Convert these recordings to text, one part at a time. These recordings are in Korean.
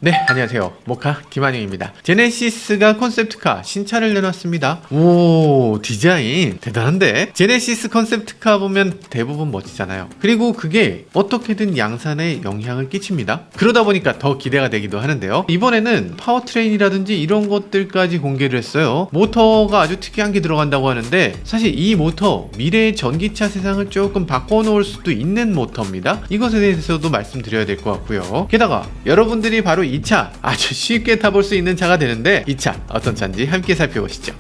네, 안녕하세요. 모카 김한영입니다. 제네시스가 컨셉트카 신차를 내놨습니다. 오, 디자인 대단한데? 제네시스 컨셉트카 보면 대부분 멋지잖아요. 그리고 그게 어떻게든 양산에 영향을 끼칩니다. 그러다 보니까 더 기대가 되기도 하는데요. 이번에는 파워트레인이라든지 이런 것들까지 공개를 했어요. 모터가 아주 특이한 게 들어간다고 하는데, 사실 이 모터 미래의 전기차 세상을 조금 바꿔놓을 수도 있는 모터입니다. 이것에 대해서도 말씀드려야 될 것 같고요. 게다가 여러분들이 바로 이 차 아주 쉽게 타볼 수 있는 차가 되는데, 이 차 어떤 차인지 함께 살펴보시죠.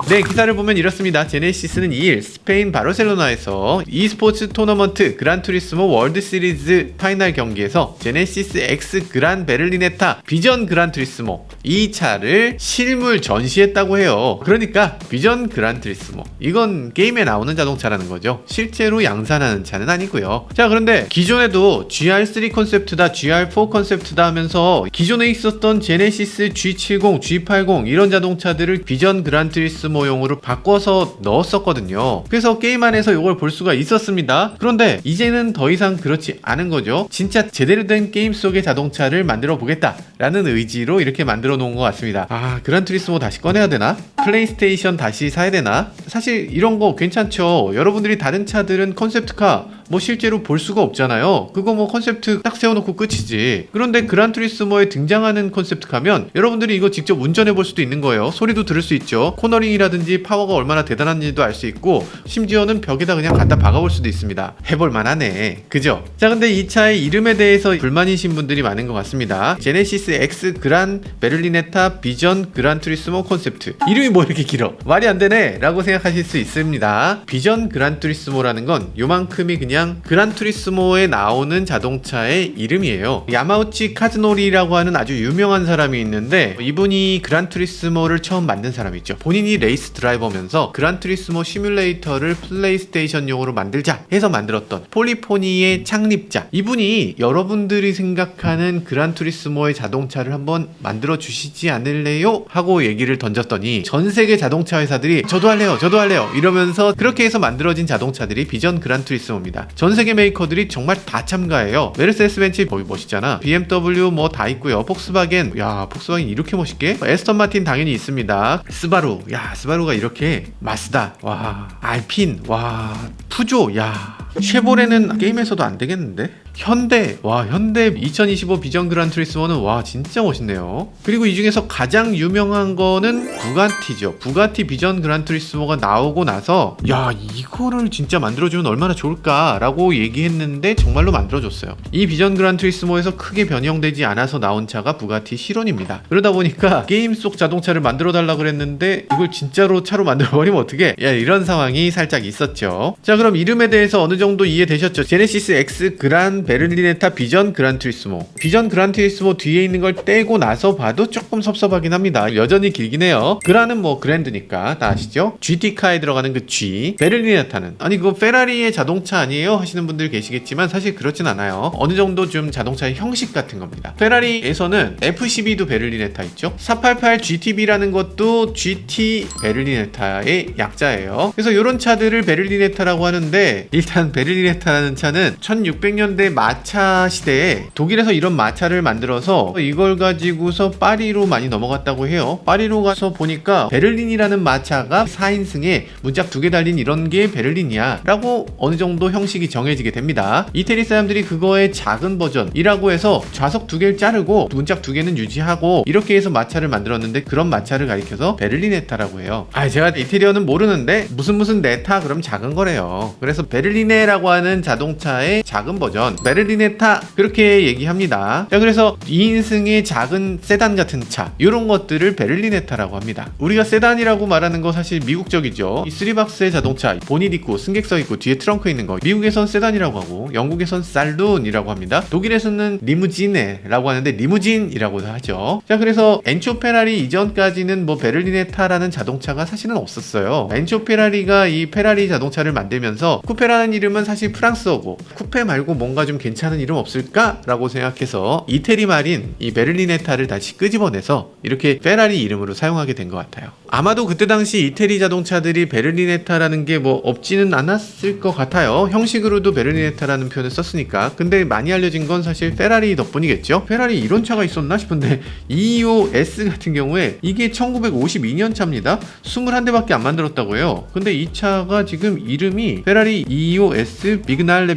네, 기사를 보면 이렇습니다. 제네시스는 2일 스페인 바르셀로나에서 e스포츠 토너먼트 그란투리스모 월드 시리즈 파이널 경기에서 제네시스 X 그란 베를리네타 비전 그란투리스모 이 차를 실물 전시했다고 해요. 그러니까 비전 그란투리스모, 이건 게임에 나오는 자동차라는 거죠. 실제로 양산하는 차는 아니고요. 자, 그런데 기존에도 GR3 컨셉트다, GR4 컨셉트다 하면서 기존에 있었던 제네시스 G70, G80 이런 자동차들을 비전 그란투리스모 용으로 바꿔서 넣었었거든요. 그래서 게임 안에서 이걸 볼 수가 있었습니다. 그런데 이제는 더 이상 그렇지 않은 거죠. 진짜 제대로 된 게임 속의 자동차를 만들어 보겠다 라는 의지로 이렇게 만들어 놓은 것 같습니다. 아, 그란투리스모 다시 꺼내야 되나? 플레이스테이션 다시 사야 되나? 사실 이런 거 괜찮죠. 여러분들이 다른 차들은 컨셉트카 뭐 실제로 볼 수가 없잖아요. 그거 뭐 컨셉트 딱 세워놓고 끝이지. 그런데 그란투리스모에 등장하는 컨셉트카면 여러분들이 이거 직접 운전해 볼 수도 있는 거예요. 소리도 들을 수 있죠. 코너링이라든지 파워가 얼마나 대단한지도 알 수 있고, 심지어는 벽에다 그냥 갖다 박아볼 수도 있습니다. 해볼 만하네, 그죠? 자, 근데 이 차의 이름에 대해서 불만이신 분들이 많은 것 같습니다. 제네시스 X 그란 베를리네타 비전 그란투리스모 컨셉트, 이름이 뭐 이렇게 길어, 말이 안 되네 라고 생각하실 수 있습니다. 비전 그란투리스모라는 건 요만큼이 그냥 그란투리스모에 나오는 자동차의 이름이에요. 야마우치 카즈노리라고 하는 아주 유명한 사람이 있는데, 이분이 그란투리스모를 처음 만든 사람이죠. 본인이 레이스 드라이버면서 그란투리스모 시뮬레이터를 플레이스테이션용으로 만들자 해서 만들었던 폴리포니의 창립자, 이분이 여러분들이 생각하는 그란투리스모의 자동차를 한번 만들어 주시지 않을래요? 하고 얘기를 던졌더니 전 세계 자동차 회사들이 저도 할래요 이러면서 그렇게 해서 만들어진 자동차들이 비전 그란투리스모입니다. 전 세계 메이커들이 정말 다 참가해요. 메르세데스 벤츠 거기 멋있잖아. BMW 뭐 다 있고요. 폭스바겐, 야 폭스바겐 이렇게 멋있게, 에스턴 마틴 당연히 있습니다. 스바루, 야 스바루가 이렇게, 마스다, 와 알핀, 와 푸조, 야 쉐보레는 게임에서도 안 되겠는데? 현대, 와 현대 2025 비전 그란투리스모는 와 진짜 멋있네요. 그리고 이 중에서 가장 유명한 거는 부가티죠. 부가티 비전 그란투리스모가 나오고 나서 야 이거를 진짜 만들어주면 얼마나 좋을까 라고 얘기했는데 정말로 만들어줬어요. 이 비전 그란투리스모에서 크게 변형되지 않아서 나온 차가 부가티 시론입니다. 그러다 보니까 게임 속 자동차를 만들어 달라 그랬는데 이걸 진짜로 차로 만들어버리면 어떡해, 야 이런 상황이 살짝 있었죠. 자, 그럼 이름에 대해서 어느 정도 이해되셨죠? 제네시스 X 그란 베를리네타 비전 그란투리스모. 비전 그란투리스모 뒤에 있는 걸 떼고 나서 봐도 조금 섭섭하긴 합니다. 여전히 길긴 해요. 그란은 뭐 그랜드니까 다 아시죠? GT카에 들어가는 그 G. 베를리네타는, 아니 그거 페라리의 자동차 아니에요? 하시는 분들 계시겠지만 사실 그렇진 않아요. 어느 정도 좀 자동차의 형식 같은 겁니다. 페라리에서는 F12도 베를리네타 있죠? 488 GTB라는 것도 GT 베를리네타의 약자예요. 그래서 이런 차들을 베를리네타라고 하는데, 일단 베를리네타라는 차는 1600년대 마차 시대에 독일에서 이런 마차를 만들어서 이걸 가지고서 파리로 많이 넘어갔다고 해요. 파리로 가서 보니까 베를린이라는 마차가 4인승에 문짝 2개 달린 이런 게 베를린이야 라고 어느 정도 형식이 정해지게 됩니다. 이태리 사람들이 그거의 작은 버전이라고 해서 좌석 2개를 자르고 문짝 2개는 유지하고 이렇게 해서 마차를 만들었는데, 그런 마차를 가리켜서 베를리네타라고 해요. 아, 제가 이태리어는 모르는데 무슨 네타 그럼 작은 거래요. 그래서 베를리네라고 하는 자동차의 작은 버전 베를리네타, 그렇게 얘기합니다. 자, 그래서 2인승의 작은 세단 같은 차, 이런 것들을 베를리네타라고 합니다. 우리가 세단이라고 말하는 거 사실 미국적이죠. 이 3박스의 자동차, 보닛 있고 승객석 있고 뒤에 트렁크 있는 거, 미국에선 세단이라고 하고 영국에선 살룬이라고 합니다. 독일에서는 리무지네라고 하는데 리무진이라고도 하죠. 자, 그래서 엔초 페라리 이전까지는 뭐 베를리네타라는 자동차가 사실은 없었어요. 엔초 페라리가 이 페라리 자동차를 만들면서 쿠페라는 이름 이름은 사실 프랑스어고 쿠페 말고 뭔가 좀 괜찮은 이름 없을까? 라고 생각해서 이태리 말인 이 베를리네타를 다시 끄집어내서 이렇게 페라리 이름으로 사용하게 된 것 같아요. 아마도 그때 당시 이태리 자동차들이 베를리네타라는 게 뭐 없지는 않았을 것 같아요. 형식으로도 베를리네타라는 표현을 썼으니까. 근데 많이 알려진 건 사실 페라리 덕분이겠죠. 페라리 이런 차가 있었나 싶은데 EOS 같은 경우에 이게 1952년 차입니다. 21대밖에 안 만들었다고 해요. 근데 이 차가 지금 이름이 페라리 EOS 비그날레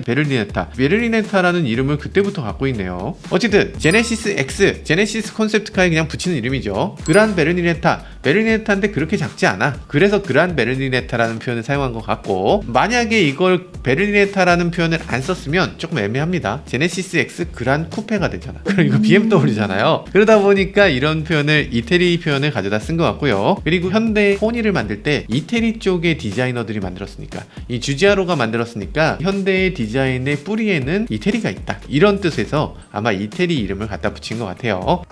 베를리네타라는 이름을 그때부터 갖고 있네요. 어쨌든 제네시스 X, 제네시스 콘셉트카에 그냥 붙이는 이름이죠. 그란 베를리네타, 베를리네타인데 그렇게 작지 않아. 그래서 그란 베를리네타라는 표현을 사용한 것 같고, 만약에 이걸 베를리네타라는 표현을 안 썼으면 조금 애매합니다. 제네시스 X 그란 쿠페가 되잖아. 그럼 이거 BMW잖아요. 그러다 보니까 이런 표현을 이태리 표현을 가져다 쓴 것 같고요. 그리고 현대 포니를 만들 때 이태리 쪽의 디자이너들이 만들었으니까, 이 주지아로가 만들었으니까 현대의 디자인의 뿌리에는 이태리가 있다, 이런 뜻에서 아마 이태리 이름을 갖다 붙인 것 같아요.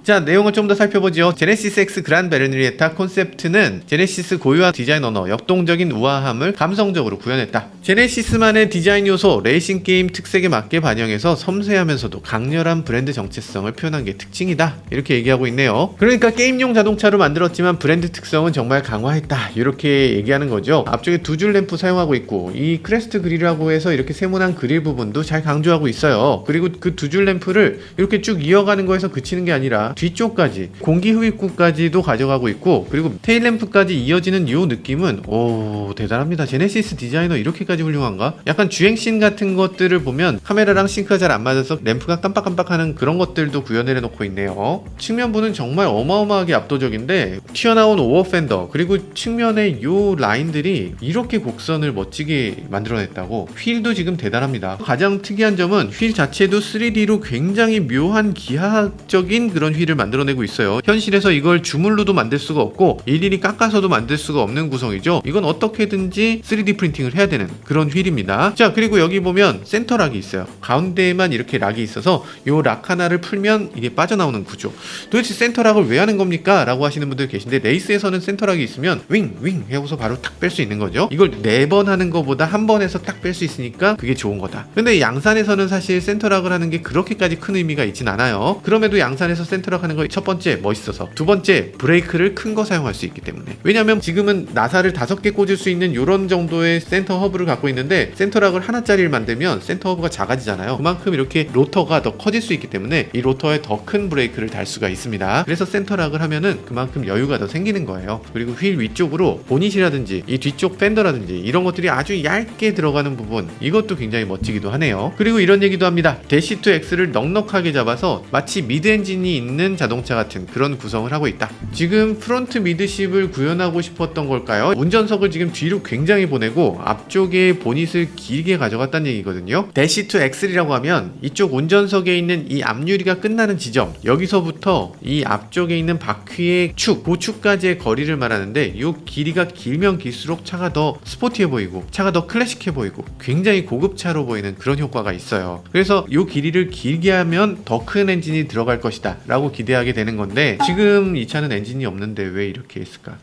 자, 내용을 좀 더 살펴보죠. 제네시스 X 그란 베를리네타 콘셉트는 제네시스 고유한 디자인 언어, 역동적인 우아함을 감성적으로 구현했다. 제네시스만의 디자인 요소, 레이싱 게임 특색에 맞게 반영해서 섬세하면서도 강렬한 브랜드 정체성을 표현한 게 특징이다, 이렇게 얘기하고 있네요. 그러니까 게임용 자동차로 만들었지만 브랜드 특성은 정말 강화했다, 이렇게 얘기하는 거죠. 앞쪽에 두 줄 램프 사용하고 있고, 이 크레스트 그릴이라고 해서 이렇게 세모난 그릴 부분도 잘 강조하고 있어요. 그리고 그 두 줄 램프를 이렇게 쭉 이어가는 거에서 그치는 게 아니라 뒤쪽까지, 공기 흡입구까지도 가져가고 있고, 그리고 테일램프까지 이어지는 이 느낌은 오, 대단합니다. 제네시스 디자이너 이렇게까지 훌륭한가? 약간 주행씬 같은 것들을 보면 카메라랑 싱크가 잘 안 맞아서 램프가 깜빡깜빡하는 그런 것들도 구현해 놓고 있네요. 측면부는 정말 어마어마하게 압도적인데, 튀어나온 오어 팬더, 그리고 측면의 이 라인들이 이렇게 곡선을 멋지게 만들어냈다고. 휠도 지금 대단합니다. 가장 특이한 점은 휠 자체도 3D로 굉장히 묘한 기하학적인 그런 휠을 만들어내고 있어요. 현실에서 이걸 주물로도 만들 수가 없고 일일이 깎아서도 만들 수가 없는 구성이죠. 이건 어떻게든지 3D 프린팅을 해야 되는 그런 휠입니다. 자, 그리고 여기 보면 센터락이 있어요. 가운데에만 이렇게 락이 있어서 이 락 하나를 풀면 이게 빠져나오는 구조. 도대체 센터락을 왜 하는 겁니까? 라고 하시는 분들 계신데, 레이스에서는 센터락이 있으면 윙 해고서 바로 탁 뺄 수 있는 거죠. 이걸 4번 하는 것보다 한 번 해서 딱 뺄 수 있으니까 그게 좋은 거다. 근데 양산에서는 사실 센터락을 하는 게 그렇게까지 큰 의미가 있진 않아요. 그럼에도 양산에서 센터락 하는 거, 첫 번째 멋있어서, 두 번째 브레이크를 큰 거 사용할 수 있기 때문에. 왜냐면 지금은 나사를 5개 꽂을 수 있는 이런 정도의 센터 허브를 갖고 있는데, 센터락을 하나짜리를 만들면 센터 허브가 작아지잖아요. 그만큼 이렇게 로터가 더 커질 수 있기 때문에 이 로터에 더 큰 브레이크를 달 수가 있습니다. 그래서 센터락을 하면은 그만큼 여유가 더 생기는 거예요. 그리고 휠 위쪽으로 보닛이라든지 이 뒤쪽 팬더라든지 이런 것들이 아주 얇게 들어가는 부분, 이것도 굉장히 멋지기도 하네요. 그리고 이런 얘기도 합니다. 대시2X를 넉넉하게 잡아서 마치 미드 엔진이 있는 자동차 같은 그런 구성을 하고 있다. 지금 프론트 미드십을 구현하고 싶었던 걸까요? 운전석을 지금 뒤로 굉장히 보내고 앞쪽에 보닛을 길게 가져갔다는 얘기거든요. 대시2X이라고 하면 이쪽 운전석에 있는 이 앞유리가 끝나는 지점, 여기서부터 이 앞쪽에 있는 바퀴의 축, 그 축까지의 거리를 말하는데, 이 길이가 길면 길수록 차가 더 스포티해 보이고 차가 더 클래식해 보이고 굉장히 고급차로 보이는 그런 효과가 있어요. 그래서 이 길이를 길게 하면 더 큰 엔진이 들어갈 것이다 라고 기대하게 되는 건데, 지금 이 차는 엔진이 없는데 왜 이렇게 했을까?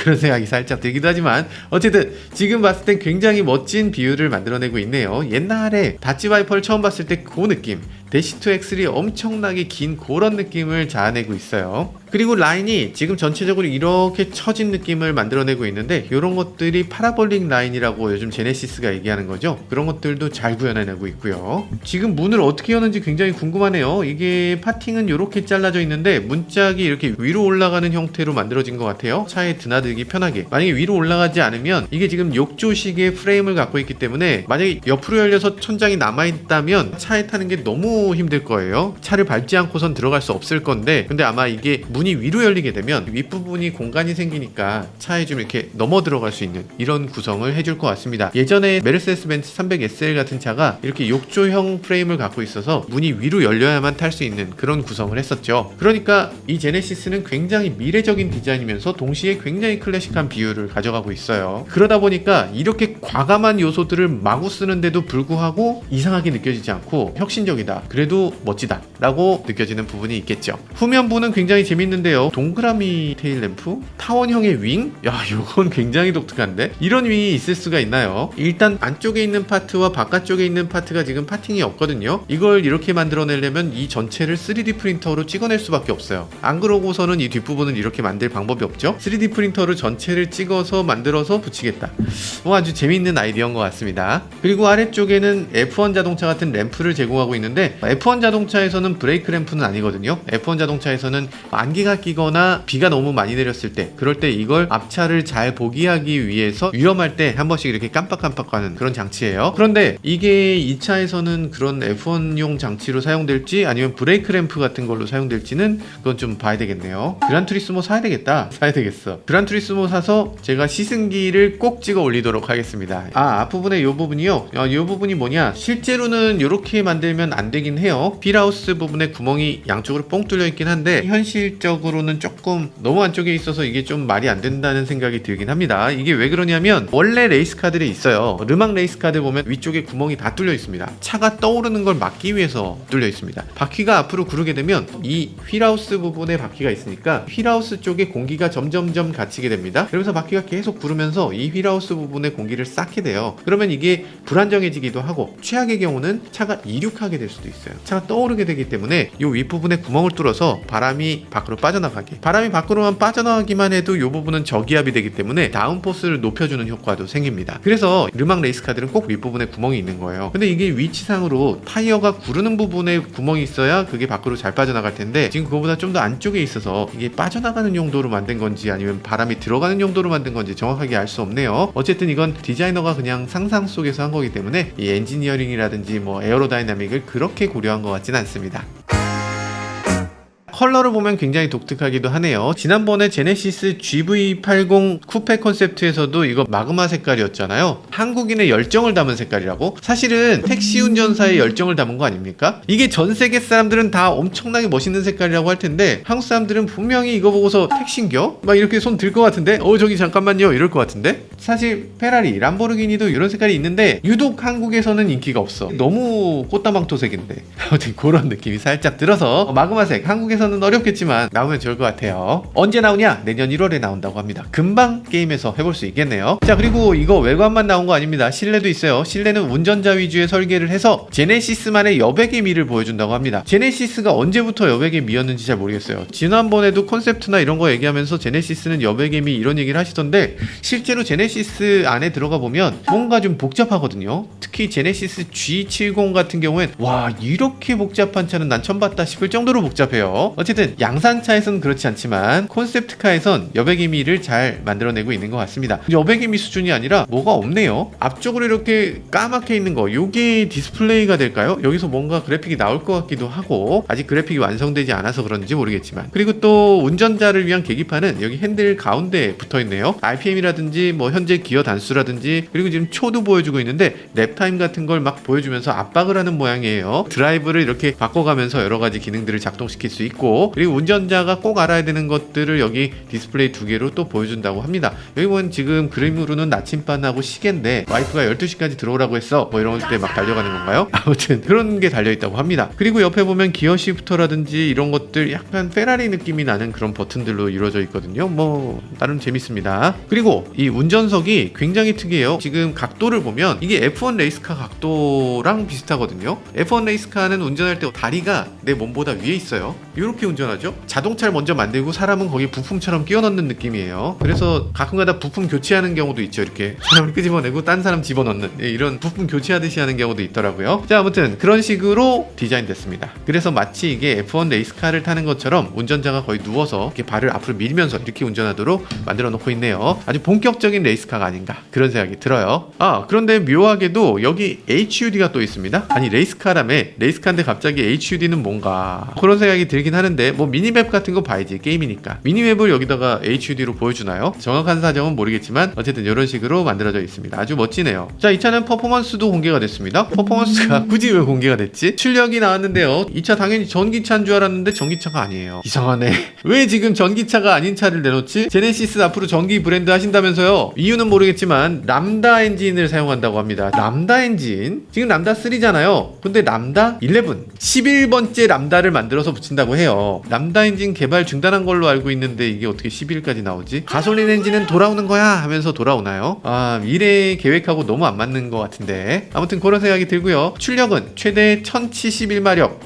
그런 생각이 살짝 들기도 하지만, 어쨌든 지금 봤을 땐 굉장히 멋진 비율을 만들어내고 있네요. 옛날에 다치 바이퍼를 처음 봤을 때 그 느낌, 대시2X이 엄청나게 긴 그런 느낌을 자아내고 있어요. 그리고 라인이 지금 전체적으로 이렇게 처진 느낌을 만들어내고 있는데, 이런 것들이 파라볼릭 라인이라고 요즘 제네시스가 얘기하는 거죠. 그런 것들도 잘 구현해내고 있고요. 지금 문을 어떻게 여는지 굉장히 궁금하네요. 이게 파팅은 이렇게 잘라져 있는데 문짝이 이렇게 위로 올라가는 형태로 만들어진 것 같아요. 차에 드나들기 편하게. 만약에 위로 올라가지 않으면, 이게 지금 욕조식의 프레임을 갖고 있기 때문에 만약에 옆으로 열려서 천장이 남아있다면 차에 타는 게 너무 힘들 거예요. 차를 밟지 않고선 들어갈 수 없을 건데, 근데 아마 이게 문이 위로 열리게 되면 윗부분이 공간이 생기니까 차에 좀 이렇게 넘어 들어갈 수 있는 이런 구성을 해줄 것 같습니다. 예전에 메르세데스 벤츠 300SL 같은 차가 이렇게 욕조형 프레임을 갖고 있어서 문이 위로 열려야만 탈 수 있는 그런 구성을 했었죠. 그러니까 이 제네시스는 굉장히 미래적인 디자인이면서 동시에 굉장히 클래식한 비율을 가져가고 있어요. 그러다 보니까 이렇게 과감한 요소들을 마구 쓰는데도 불구하고 이상하게 느껴지지 않고 혁신적이다, 그래도 멋지다 라고 느껴지는 부분이 있겠죠. 후면부는 굉장히 재밌는 있는데요. 동그라미 테일 램프? 타원형의 윙? 야, 이건 굉장히 독특한데? 이런 윙이 있을 수가 있나요? 일단 안쪽에 있는 파트와 바깥쪽에 있는 파트가 지금 파팅이 없거든요. 이걸 이렇게 만들어내려면 이 전체를 3D 프린터로 찍어낼 수밖에 없어요. 안 그러고서는 이 뒷부분은 이렇게 만들 방법이 없죠. 3D 프린터로 전체를 찍어서 만들어서 붙이겠다. 아주 재미있는 아이디어인 것 같습니다. 그리고 아래쪽에는 F1 자동차 같은 램프를 제공하고 있는데, F1 자동차에서는 브레이크 램프는 아니거든요. F1 자동차에서는 안개가 끼거나 비가 너무 많이 내렸을 때, 그럴 때 이걸 앞차를 잘 보기 하기 위해서 위험할 때 한 번씩 이렇게 깜빡깜빡하는 그런 장치예요. 그런데 이게 이 차에서는 그런 F1용 장치로 사용될지 아니면 브레이크 램프 같은 걸로 사용될지는 그건 좀 봐야 되겠네요. 그란투리스모 사야 되겠다. 사야 되겠어. 그란투리스모 사서 제가 시승기를 꼭 찍어 올리도록 하겠습니다. 앞부분에 이 부분이요. 이 부분이 뭐냐, 실제로는 이렇게 만들면 안 되긴 해요. 휠하우스 부분에 구멍이 양쪽으로 뻥 뚫려 있긴 한데 현실적으로는 조금 너무 안쪽에 있어서 이게 좀 말이 안 된다는 생각이 들긴 합니다. 이게 왜 그러냐면 원래 레이스카들이 있어요. 르망 레이스카들 보면 위쪽에 구멍이 다 뚫려 있습니다. 차가 떠오르는 걸 막기 위해서 뚫려 있습니다. 바퀴가 앞으로 구르게 되면 이 휠하우스 부분에 바퀴가 있으니까 휠하우스 쪽에 공기가 점점점 갇히게 됩니다. 그러면서 바퀴가 계속 구르면서 이 휠하우스 부분에 공기를 쌓게 돼요. 그러면 이게 불안정해지기도 하고 최악의 경우는 차가 이륙하게 될 수도 있어요. 차가 떠오르게 되기 때문에 이 윗부분에 구멍을 뚫어서 바람이 밖으로 빠져나가게, 바람이 밖으로만 빠져나가기만 해도 이 부분은 저기압이 되기 때문에 다운포스를 높여주는 효과도 생깁니다. 그래서 르망 레이스카들은 꼭 윗부분에 구멍이 있는 거예요. 근데 이게 위치상으로 타이어가 구르는 부분에 구멍이 있어야 그게 밖으로 잘 빠져나갈 텐데 지금 그거보다 좀 더 안쪽에 있어서 이게 빠져나가는 용도로 만든 건지 아니면 바람이 들어가는 용도로 만든 건지 정확하게 알 수 없네요. 어쨌든 이건 디자이너가 그냥 상상 속에서 한 거기 때문에 이 엔지니어링이라든지 뭐 에어로다이나믹을 그렇게 고려한 것 같진 않습니다. 컬러를 보면 굉장히 독특하기도 하네요. 지난번에 제네시스 GV80 쿠페 컨셉트에서도 이거 마그마 색깔이었잖아요. 한국인의 열정을 담은 색깔이라고? 사실은 택시 운전사의 열정을 담은 거 아닙니까? 이게 전 세계 사람들은 다 엄청나게 멋있는 색깔이라고 할 텐데 한국 사람들은 분명히 이거 보고서 택시인겨? 막 이렇게 손 들 것 같은데? 저기 잠깐만요 이럴 것 같은데? 사실 페라리, 람보르기니도 이런 색깔이 있는데 유독 한국에서는 인기가 없어. 너무 꽃다망토색인데 아무튼 그런 느낌이 살짝 들어서 마그마색 한국에서는 어렵겠지만 나오면 좋을 것 같아요. 언제 나오냐? 내년 1월에 나온다고 합니다. 금방 게임에서 해볼 수 있겠네요. 자, 그리고 이거 외관만 나온 거 아닙니다. 실내도 있어요. 실내는 운전자 위주의 설계를 해서 제네시스만의 여백의 미를 보여준다고 합니다. 제네시스가 언제부터 여백의 미였는지 잘 모르겠어요. 지난번에도 콘셉트나 이런 거 얘기하면서 제네시스는 여백의 미 이런 얘기를 하시던데 실제로 제네시스 안에 들어가 보면 뭔가 좀 복잡하거든요. 특히 제네시스 G70 같은 경우엔 와, 이렇게 복잡한 차는 난 처음 봤다 싶을 정도로 복잡해요. 어쨌든 양산차에선 그렇지 않지만 콘셉트카에선 여백의 미를 잘 만들어내고 있는 것 같습니다. 여백의 미 수준이 아니라 뭐가 없네요. 앞쪽으로 이렇게 까맣게 있는 거, 요게 디스플레이가 될까요? 여기서 뭔가 그래픽이 나올 것 같기도 하고 아직 그래픽이 완성되지 않아서 그런지 모르겠지만, 그리고 또 운전자를 위한 계기판은 여기 핸들 가운데에 붙어있네요. RPM이라든지 뭐 현재 기어 단수라든지, 그리고 지금 초도 보여주고 있는데 랩타임 같은 걸 막 보여주면서 압박을 하는 모양이에요. 드라이브를 이렇게 바꿔가면서 여러가지 기능들을 작동시킬 수 있고, 그리고 운전자가 꼭 알아야 되는 것들을 여기 디스플레이 두 개로 또 보여준다고 합니다. 여기 보면 지금 그림으로는 나침반하고 시계인데 와이프가 12시까지 들어오라고 했어 뭐 이런 때 막 달려가는 건가요? 아무튼 그런 게 달려있다고 합니다. 그리고 옆에 보면 기어 시프터라든지 이런 것들 약간 페라리 느낌이 나는 그런 버튼들로 이루어져 있거든요. 뭐 나름 재밌습니다. 그리고 이 운전석이 굉장히 특이해요. 지금 각도를 보면 이게 F1 레이스카 각도랑 비슷하거든요. F1 레이스카는 운전할 때 다리가 내 몸보다 위에 있어요. 이렇게 운전하죠. 자동차를 먼저 만들고 사람은 거기 부품처럼 끼워 넣는 느낌이에요. 그래서 가끔가다 부품 교체하는 경우도 있죠. 이렇게 사람을 끄집어내고 딴 사람 집어넣는 이런 부품 교체하듯이 하는 경우도 있더라고요. 자, 아무튼 그런 식으로 디자인 됐습니다. 그래서 마치 이게 F1 레이스카를 타는 것처럼 운전자가 거의 누워서 이렇게 발을 앞으로 밀면서 이렇게 운전하도록 만들어 놓고 있네요. 아주 본격적인 레이스카가 아닌가 그런 생각이 들어요. 그런데 묘하게도 여기 HUD가 또 있습니다. 아니 레이스카라며, 레이스카인데 갑자기 HUD는 뭔가 그런 생각이 들긴 하는데 뭐 미니맵 같은 거 봐야지, 게임이니까. 미니맵을 여기다가 HUD로 보여주나요? 정확한 사정은 모르겠지만 어쨌든 이런 식으로 만들어져 있습니다. 아주 멋지네요. 자, 이 차는 퍼포먼스도 공개가 됐습니다. 퍼포먼스가 굳이 왜 공개가 됐지? 출력이 나왔는데요. 이 차 당연히 전기차인 줄 알았는데 전기차가 아니에요. 이상하네. 왜 지금 전기차가 아닌 차를 내놓지? 제네시스 앞으로 전기 브랜드 하신다면서요? 이유는 모르겠지만 람다 엔진을 사용한다고 합니다. 람다 엔진? 지금 람다 3잖아요. 근데 람다 11, 11번째 람다를 만들어서 붙인다고 해요. 해요. 람다 엔진 개발 중단한 걸로 알고 있는데 이게 어떻게 12일까지 나오지? 가솔린 엔진은 돌아오는 거야 하면서 돌아오나요? 미래 계획하고 너무 안 맞는 것 같은데 아무튼 그런 생각이 들고요. 출력은 최대 1071마력.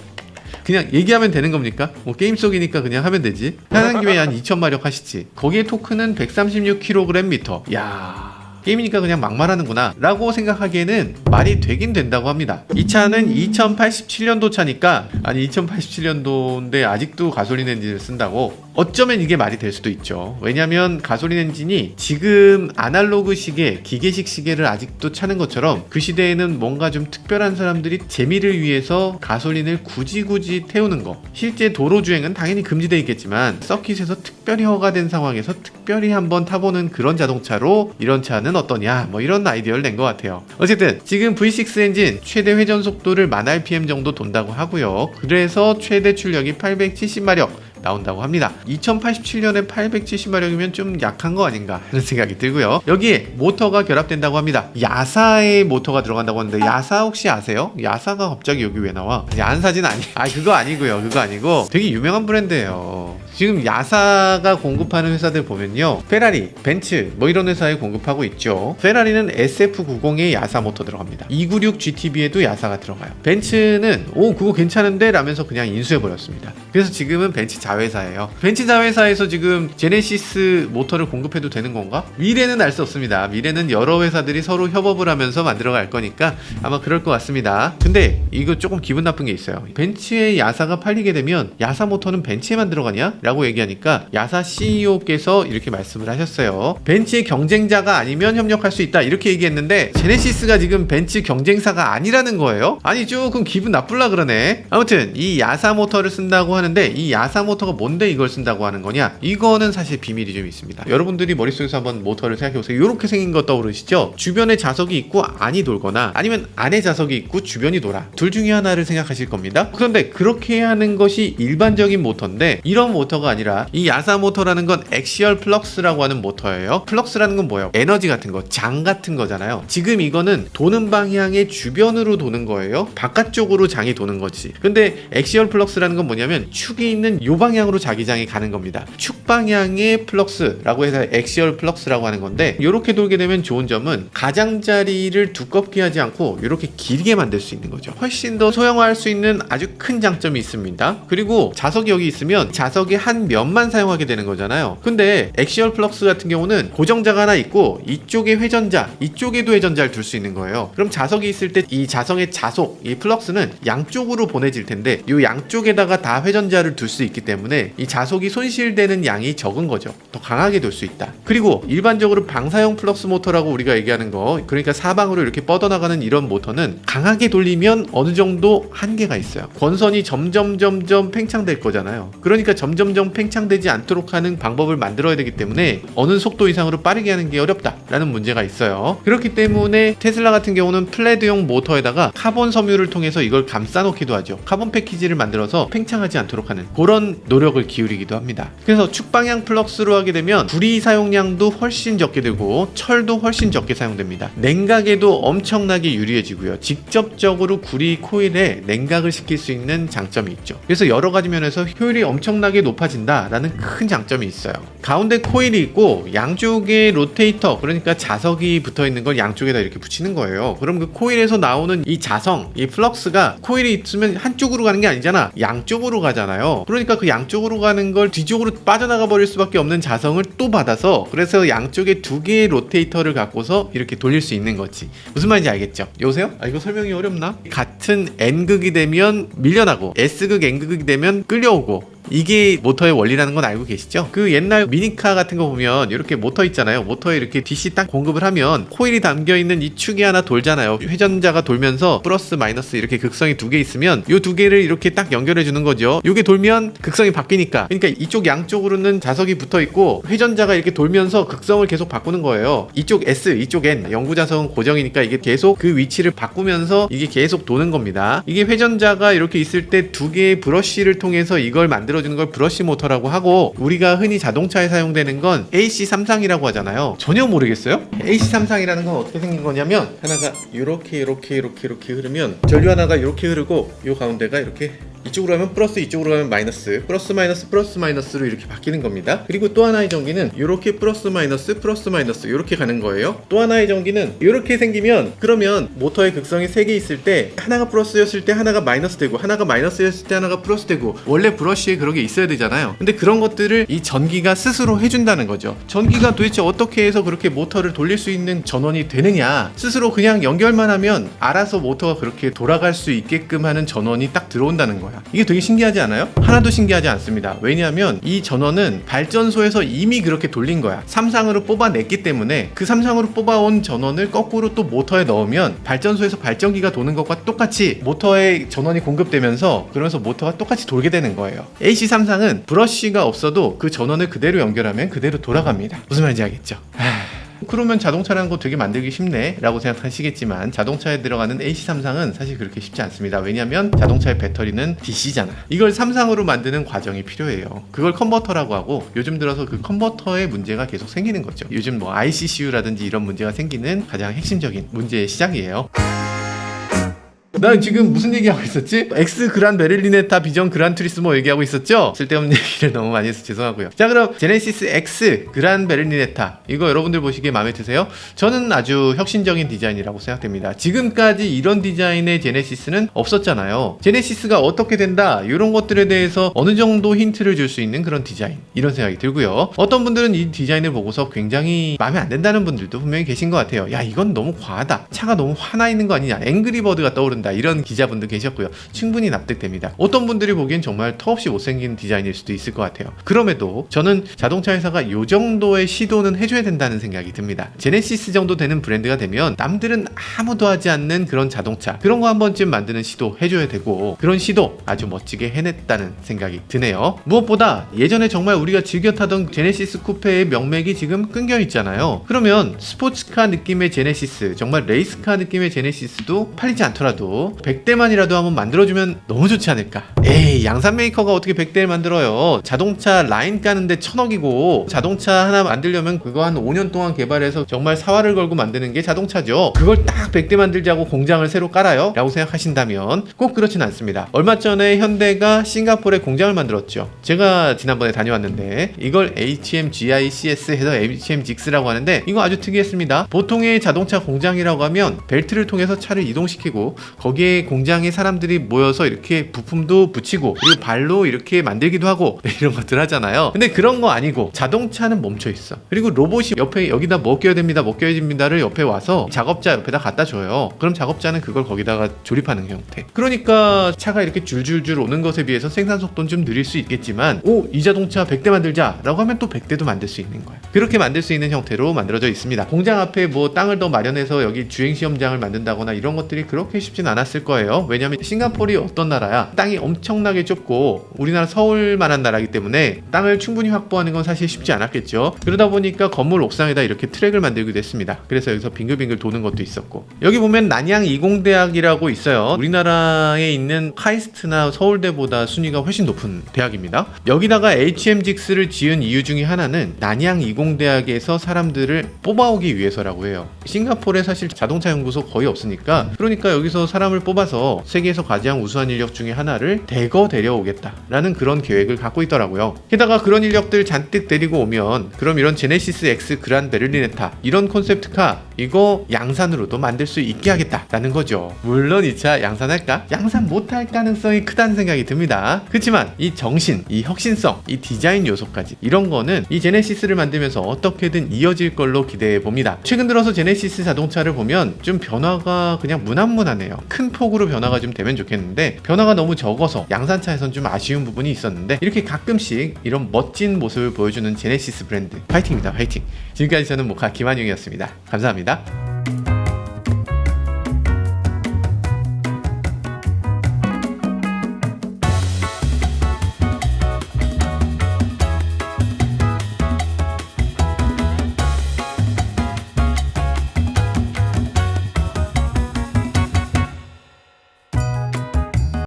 그냥 얘기하면 되는 겁니까? 뭐 게임 속이니까 그냥 하면 되지. 편한 김에 한 2000마력 하시지. 거기에 토크는 136kgm. 야, 게임이니까 그냥 막 말하는구나 라고 생각하기에는 말이 되긴 된다고 합니다. 이 차는 2087년도 차니까, 아니 2087년도인데 아직도 가솔린 엔진을 쓴다고? 어쩌면 이게 말이 될 수도 있죠. 왜냐면 가솔린 엔진이 지금 아날로그 시계, 기계식 시계를 아직도 차는 것처럼 그 시대에는 뭔가 좀 특별한 사람들이 재미를 위해서 가솔린을 굳이 태우는 거. 실제 도로 주행은 당연히 금지되어 있겠지만 서킷에서 특별히 허가된 상황에서 특별히 한번 타보는 그런 자동차로 이런 차는 어떠냐, 뭐 이런 아이디어를 낸 것 같아요. 어쨌든 지금 V6 엔진 최대 회전 속도를 1000rpm 정도 돈다고 하고요. 그래서 최대 출력이 870마력 나온다고 합니다. 2087년에 870마력이면 좀 약한 거 아닌가 하는 생각이 들고요. 여기에 모터가 결합된다고 합니다. 야사의 모터가 들어간다고 하는데, 야사 혹시 아세요? 야사가 갑자기 여기 왜 나와? 야한사진 아니? 그거 아니고요. 그거 아니고 되게 유명한 브랜드예요. 지금 야사가 공급하는 회사들 보면요, 페라리, 벤츠 뭐 이런 회사에 공급하고 있죠. 페라리는 SF90에 야사 모터 들어갑니다. 296 GTB에도 야사가 들어가요. 벤츠는 그거 괜찮은데 라면서 그냥 인수해버렸습니다. 그래서 지금은 벤츠 자회사예요. 벤츠 자회사에서 지금 제네시스 모터를 공급해도 되는 건가? 미래는 알 수 없습니다. 미래는 여러 회사들이 서로 협업을 하면서 만들어갈 거니까 아마 그럴 것 같습니다. 근데 이거 조금 기분 나쁜 게 있어요. 벤츠의 야사가 팔리게 되면 야사 모터는 벤츠에만 들어가냐? 라고 얘기하니까 야사 CEO께서 이렇게 말씀을 하셨어요. 벤츠의 경쟁자가 아니면 협력할 수 있다 이렇게 얘기했는데, 제네시스가 지금 벤츠 경쟁사가 아니라는 거예요? 아니 조금 기분 나쁠라 그러네. 아무튼 이 야사 모터를 쓴다고 하는데, 이 야사 모터가 뭔데 이걸 쓴다고 하는 거냐? 이거는 사실 비밀이 좀 있습니다. 여러분들이 머릿속에서 한번 모터를 생각해보세요. 이렇게 생긴 거 떠오르시죠? 주변에 자석이 있고 안이 돌거나 아니면 안에 자석이 있고 주변이 돌아. 둘 중에 하나를 생각하실 겁니다. 그런데 그렇게 하는 것이 일반적인 모터인데, 이런 모터가 아니라 이 야사 모터라는 건 액시얼 플럭스라고 하는 모터예요. 플럭스라는 건 뭐예요? 에너지 같은 거, 장 같은 거잖아요. 지금 이거는 도는 방향의 주변으로 도는 거예요. 바깥쪽으로 장이 도는 거지. 근데 액시얼 플럭스라는 건 뭐냐면 축이 있는 요 방향으로 자기장이 가는 겁니다. 축 방향의 플럭스라고 해서 액시얼 플럭스라고 하는 건데, 이렇게 돌게 되면 좋은 점은 가장자리를 두껍게 하지 않고 이렇게 길게 만들 수 있는 거죠. 훨씬 더 소형화할 수 있는 아주 큰 장점이 있습니다. 그리고 자석이 여기 있으면 자석의 한 면만 사용하게 되는 거잖아요. 근데 액시얼 플럭스 같은 경우는 고정자가 하나 있고 이쪽에 회전자, 이쪽에도 회전자를 둘 수 있는 거예요. 그럼 자석이 있을 때 이 자석의 자속, 이 플럭스는 양쪽으로 보내질 텐데 이 양쪽에다가 다 회전자를 둘 수 있기 때문에 이 자속이 손실되는 양이 적은 거죠. 더 강하게 돌 수 있다. 그리고 일반적으로 방사형 플럭스 모터라고 우리가 얘기하는 거, 그러니까 사방으로 이렇게 뻗어나가는 이런 모터는 강하게 돌리면 어느 정도 한계가 있어요. 권선이 점점 팽창될 거잖아요. 그러니까 점점 팽창되지 않도록 하는 방법을 만들어야 되기 때문에 어느 속도 이상으로 빠르게 하는 게 어렵다라는 문제가 있어요. 그렇기 때문에 테슬라 같은 경우는 플레드용 모터에다가 카본 섬유를 통해서 이걸 감싸놓기도 하죠. 카본 패키지를 만들어서 팽창하지 않도록 하는 그런 노력을 기울이기도 합니다. 그래서 축방향 플럭스로 하게 되면 구리 사용량도 훨씬 적게 되고 철도 훨씬 적게 사용됩니다. 냉각에도 엄청나게 유리해지고요. 직접적으로 구리 코일에 냉각을 시킬 수 있는 장점이 있죠. 그래서 여러 가지 면에서 효율이 엄청나게 높아진다라는 큰 장점이 있어요. 가운데 코일이 있고 양쪽에 로테이터, 그러니까 자석이 붙어있는 걸 양쪽에다 이렇게 붙이는 거예요. 그럼 그 코일에서 나오는 이 자성, 이 플럭스가 코일이 있으면 한쪽으로 가는 게 아니잖아. 양쪽으로 가잖아요. 그러니까 그 양쪽으로 가는 걸 뒤쪽으로 빠져나가 버릴 수밖에 없는 자성을 또 받아서, 그래서 양쪽에 두 개의 로테이터를 갖고서 이렇게 돌릴 수 있는 거지. 무슨 말인지 알겠죠? 여보세요? 이거 설명이 어렵나? 같은 N극이 되면 밀려나고 S극, N극이 되면 끌려오고, 이게 모터의 원리라는 건 알고 계시죠? 그 옛날 미니카 같은 거 보면 이렇게 모터 있잖아요. 모터에 이렇게 DC 딱 공급을 하면 코일이 담겨있는 이 축이 하나 돌잖아요. 회전자가 돌면서 플러스 마이너스 이렇게 극성이 두 개 있으면 이 두 개를 이렇게 딱 연결해 주는 거죠. 이게 돌면 극성이 바뀌니까, 그러니까 이쪽 양쪽으로는 자석이 붙어 있고 회전자가 이렇게 돌면서 극성을 계속 바꾸는 거예요. 이쪽 S, 이쪽 N, 영구 자석은 고정이니까 이게 계속 그 위치를 바꾸면서 이게 계속 도는 겁니다. 이게 회전자가 이렇게 있을 때 두 개의 브러쉬를 통해서 이걸 만들어주는 걸 브러쉬 모터라고 하고, 우리가 흔히 자동차에 사용되는 건 AC3상이라고 하잖아요. 전혀 모르겠어요? AC3상이라는 건 어떻게 생긴 거냐면, 하나가 이렇게 흐르면 전류 하나가 이렇게 흐르고 이 가운데가 이렇게 이쪽으로 가면 플러스, 이쪽으로 가면 마이너스, 플러스 마이너스 플러스 마이너스로 이렇게 바뀌는 겁니다. 그리고 또 하나의 전기는 이렇게 플러스 마이너스 이렇게 가는 거예요. 또 하나의 전기는 이렇게 생기면, 그러면 모터의 극성이 3개 있을 때 하나가 플러스였을 때 하나가 마이너스 되고, 하나가 마이너스였을 때 하나가 플러스 되고, 원래 브러쉬에 그런 게 있어야 되잖아요. 근데 그런 것들을 이 전기가 스스로 해준다는 거죠. 전기가 도대체 어떻게 해서 그렇게 모터를 돌릴 수 있는 전원이 되느냐, 스스로 그냥 연결만 하면 알아서 모터가 그렇게 돌아갈 수 있게끔 하는 전원이 딱 들어온다는 거야. 이게 되게 신기하지 않아요? 하나도 신기하지 않습니다. 왜냐하면 이 전원은 발전소에서 이미 그렇게 돌린 거야. 삼상으로 뽑아냈기 때문에 그 삼상으로 뽑아온 전원을 거꾸로 또 모터에 넣으면 발전소에서 발전기가 도는 것과 똑같이 모터에 전원이 공급되면서, 그러면서 모터가 똑같이 돌게 되는 거예요. AC 삼상은 브러쉬가 없어도 그 전원을 그대로 연결하면 그대로 돌아갑니다. 무슨 말인지 알겠죠? 그러면 자동차라는 거 되게 만들기 쉽네 라고 생각하시겠지만, 자동차에 들어가는 AC 삼상은 사실 그렇게 쉽지 않습니다. 왜냐면 자동차의 배터리는 DC잖아. 이걸 삼상으로 만드는 과정이 필요해요. 그걸 컨버터라고 하고, 요즘 들어서 그 컨버터의 문제가 계속 생기는 거죠. 요즘 뭐 ICCU라든지 이런 문제가 생기는 가장 핵심적인 문제의 시작이에요. 난 지금 무슨 얘기하고 있었지? X 그란 베를리네타 비전 그란 투리스모 얘기하고 있었죠? 쓸데없는 얘기를 너무 많이 해서 죄송하고요. 자, 그럼 제네시스 X 그란 베를리네타, 이거 여러분들 보시기에 마음에 드세요? 저는 아주 혁신적인 디자인이라고 생각됩니다. 지금까지 이런 디자인의 제네시스는 없었잖아요. 제네시스가 어떻게 된다, 이런 것들에 대해서 어느 정도 힌트를 줄 수 있는 그런 디자인, 이런 생각이 들고요. 어떤 분들은 이 디자인을 보고서 굉장히 마음에 안 든다는 분들도 분명히 계신 것 같아요. 야, 이건 너무 과하다, 차가 너무 화나 있는 거 아니냐, 앵그리버드가 떠오른다, 이런 기자분도 계셨고요. 충분히 납득됩니다. 어떤 분들이 보기엔 정말 터없이 못생긴 디자인일 수도 있을 것 같아요. 그럼에도 저는 자동차 회사가 이 정도의 시도는 해줘야 된다는 생각이 듭니다. 제네시스 정도 되는 브랜드가 되면 남들은 아무도 하지 않는 그런 자동차, 그런 거 한 번쯤 만드는 시도 해줘야 되고, 그런 시도 아주 멋지게 해냈다는 생각이 드네요. 무엇보다 예전에 정말 우리가 즐겨 타던 제네시스 쿠페의 명맥이 지금 끊겨 있잖아요. 그러면 스포츠카 느낌의 제네시스, 정말 레이스카 느낌의 제네시스도 팔리지 않더라도 100대만이라도 한번 만들어주면 너무 좋지 않을까. 에이, 양산 메이커가 어떻게 100대를 만들어요. 자동차 라인 까는데 1000억이고, 자동차 하나 만들려면 그거 한 5년 동안 개발해서 정말 사활을 걸고 만드는 게 자동차죠. 그걸 딱 100대 만들자고 공장을 새로 깔아요? 라고 생각하신다면 꼭 그렇진 않습니다. 얼마 전에 현대가 싱가포르에 공장을 만들었죠. 제가 지난번에 다녀왔는데 이걸 HMGICS 해서 HMGICS라고 하는데, 이거 아주 특이했습니다. 보통의 자동차 공장이라고 하면 벨트를 통해서 차를 이동시키고, 거기에 공장에 사람들이 모여서 이렇게 부품도 붙이고, 그리고 발로 이렇게 만들기도 하고 이런 것들 하잖아요. 근데 그런 거 아니고 자동차는 멈춰 있어. 그리고 로봇이 옆에 여기다 먹여야 됩니다, 먹여야됩니다를 옆에 와서 작업자 옆에다 갖다 줘요. 그럼 작업자는 그걸 거기다가 조립하는 형태. 그러니까 차가 이렇게 줄줄줄 오는 것에 비해서 생산 속도는 좀 느릴 수 있겠지만, 이 자동차 100대 만들자 라고 하면 또 100대도 만들 수 있는 거야. 그렇게 만들 수 있는 형태로 만들어져 있습니다. 공장 앞에 뭐 땅을 더 마련해서 여기 주행시험장을 만든다거나 이런 것들이 그렇게 쉽진 않았을 거예요. 왜냐면 싱가포르이 어떤 나라야, 땅이 엄청나게 좁고 우리나라 서울만한 나라이기 때문에 땅을 충분히 확보하는 건 사실 쉽지 않았겠죠. 그러다 보니까 건물 옥상에다 이렇게 트랙을 만들기도 했습니다. 그래서 여기서 빙글빙글 도는 것도 있었고, 여기 보면 난양 이공대학이라고 있어요. 우리나라에 있는 카이스트나 서울대보다 순위가 훨씬 높은 대학입니다. 여기다가 HMGICS를 지은 이유 중에 하나는 난양 이공대학에서 사람들을 뽑아오기 위해서라고 해요. 싱가포르에 사실 자동차 연구소 거의 없으니까, 그러니까 여기서 사람을 뽑아서 세계에서 가장 우수한 인력 중에 하나를 대거 데려오겠다라는 그런 계획을 갖고 있더라고요. 게다가 그런 인력들 잔뜩 데리고 오면, 그럼 이런 제네시스 X 그란 베를리네타 이런 콘셉트카 이거 양산으로도 만들 수 있게 하겠다라는 거죠. 물론 이 차 양산할까? 양산 못할 가능성이 크다는 생각이 듭니다. 그렇지만 이 정신, 이 혁신성, 이 디자인 요소까지, 이런 거는 이 제네시스를 만들면서 어떻게든 이어질 걸로 기대해 봅니다. 최근 들어서 제네시스 자동차를 보면 좀 변화가 그냥 무난무난해요. 큰 폭으로 변화가 좀 되면 좋겠는데, 변화가 너무 적어서 양산차에선 좀 아쉬운 부분이 있었는데, 이렇게 가끔씩 이런 멋진 모습을 보여주는 제네시스 브랜드, 파이팅입니다. 파이팅. 지금까지 저는 모카 김한용이었습니다. 감사합니다.